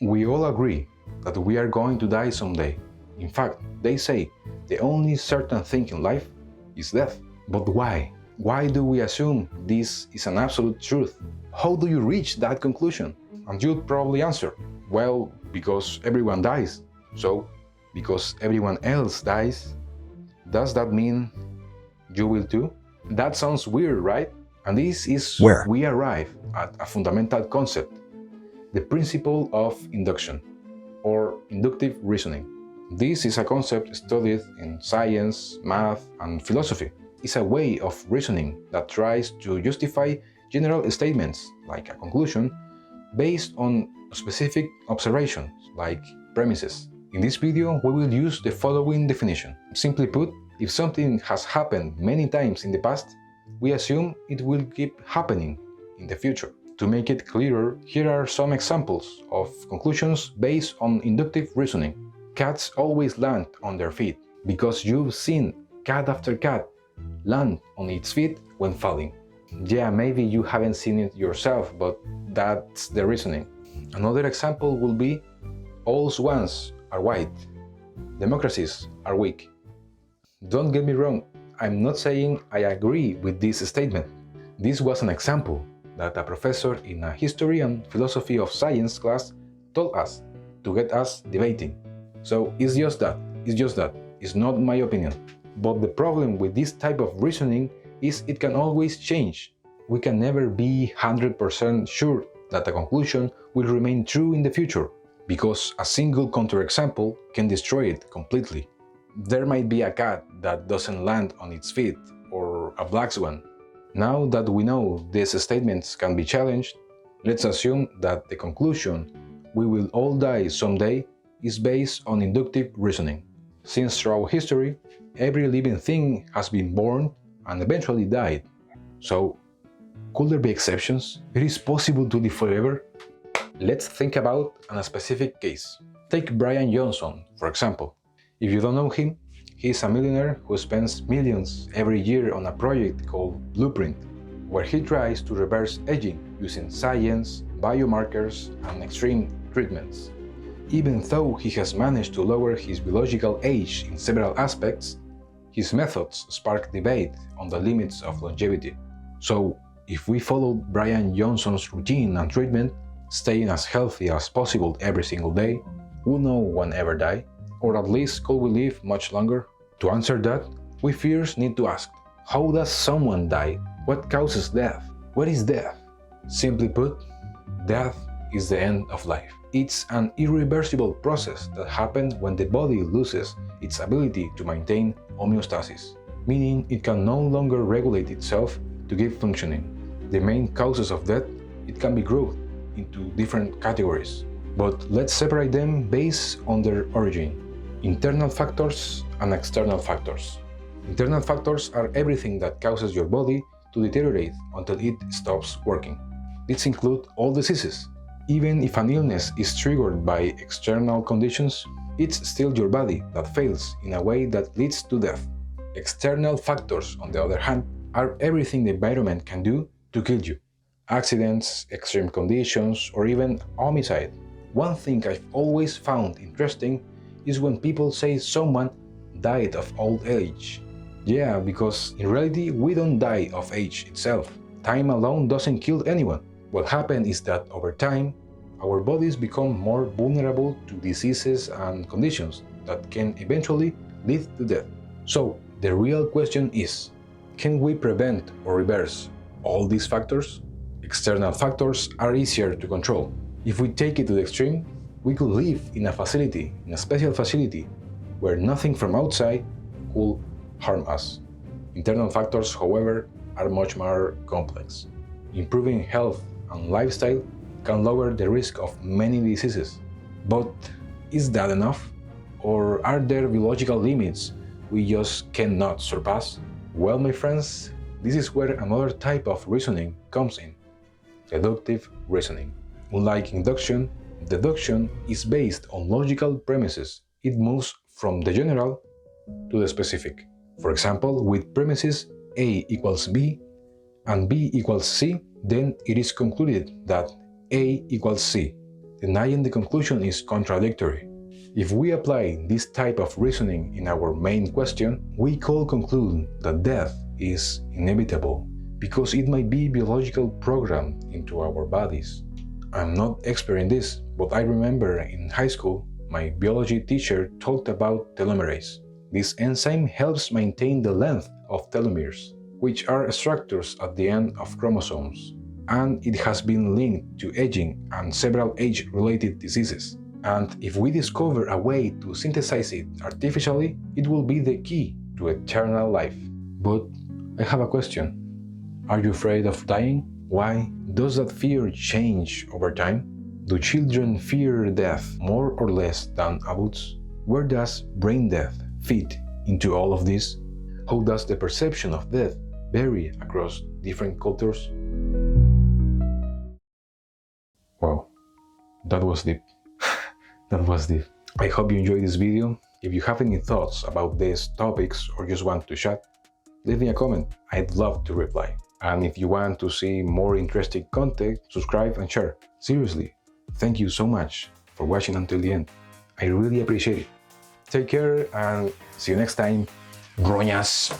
We all agree that we are going to die someday. In fact, they say the only certain thing in life is death. But why? Why do we assume this is an absolute truth? How do you reach that conclusion? And you'd probably answer, well, because everyone dies. So, because everyone else dies, does that mean you will too? That sounds weird, right? And this is Where? we arrive at a fundamental concept, the principle of induction, or inductive reasoning. This is a concept studied in science, math, and philosophy. It's a way of reasoning that tries to justify general statements, like a conclusion, based on specific observations, like premises. In this video, we will use the following definition. Simply put, if something has happened many times in the past, we assume it will keep happening in the future. To make it clearer, here are some examples of conclusions based on inductive reasoning. Cats always land on their feet, because you've seen cat after cat land on its feet when falling. Yeah, maybe you haven't seen it yourself, but that's the reasoning. Another example will be, all swans are white, democracies are weak. Don't get me wrong, I'm not saying I agree with this statement. This was an example that a professor in a history and philosophy of science class told us to get us debating. So it's just that, it's not my opinion. But the problem with this type of reasoning is it can always change. We can never be 100% sure that a conclusion will remain true in the future, because a single counterexample can destroy it completely. There might be a cat that doesn't land on its feet, or a black swan. Now that we know these statements can be challenged, let's assume that the conclusion, we will all die someday, is based on inductive reasoning. Since throughout history, every living thing has been born and eventually died. So, could there be exceptions? It is possible to live forever? Let's think about a specific case. Take Brian Johnson, for example. If you don't know him, he is a millionaire who spends millions every year on a project called Blueprint, where he tries to reverse aging using science, biomarkers, and extreme treatments. Even though he has managed to lower his biological age in several aspects, his methods spark debate on the limits of longevity. So, if we followed Brian Johnson's routine and treatment, staying as healthy as possible every single day, will no one ever die? Or at least could we live much longer? To answer that, we first need to ask, how does someone die? What causes death? What is death? Simply put, death is the end of life. It's an irreversible process that happens when the body loses its ability to maintain homeostasis, meaning it can no longer regulate itself to keep functioning. The main causes of death, it can be grouped into different categories, but let's separate them based on their origin: internal factors and external factors. Internal factors are everything that causes your body to deteriorate until it stops working. These include all diseases. Even if an illness is triggered by external conditions, it's still your body that fails in a way that leads to death. External factors, on the other hand, are everything the environment can do to kill you. Accidents, extreme conditions, or even homicide. One thing I've always found interesting is when people say someone died of old age. Yeah, because in reality we don't die of age itself. Time alone doesn't kill anyone. What happens is that over time, our bodies become more vulnerable to diseases and conditions that can eventually lead to death. So, the real question is, can we prevent or reverse all these factors? External factors are easier to control. If we take it to the extreme, we could live in a special facility, where nothing from outside could harm us. Internal factors, however, are much more complex. Improving health and lifestyle can lower the risk of many diseases. But is that enough? Or are there biological limits we just cannot surpass? Well, my friends, this is where another type of reasoning comes in: deductive reasoning. Unlike induction, deduction is based on logical premises. It moves from the general to the specific. For example, with premises A equals B and B equals C, then it is concluded that A equals C. denying the conclusion is contradictory. If we apply this type of reasoning in our main question, we could conclude that death is inevitable because it might be biological programmed into our bodies. I'm not expert in this, but I remember in high school, my biology teacher talked about telomerase. This enzyme helps maintain the length of telomeres, which are structures at the end of chromosomes, and it has been linked to aging and several age-related diseases. And if we discover a way to synthesize it artificially, it will be the key to eternal life. But I have a question. Are you afraid of dying? Why? Does that fear change over time? Do children fear death more or less than adults? Where does brain death fit into all of this? How does the perception of death vary across different cultures? Wow, that was deep. That was deep. I hope you enjoyed this video. If you have any thoughts about these topics or just want to chat, leave me a comment. I'd love to reply. And if you want to see more interesting content, subscribe and share. Seriously, thank you so much for watching until the end. I really appreciate it. Take care and see you next time. Groñas!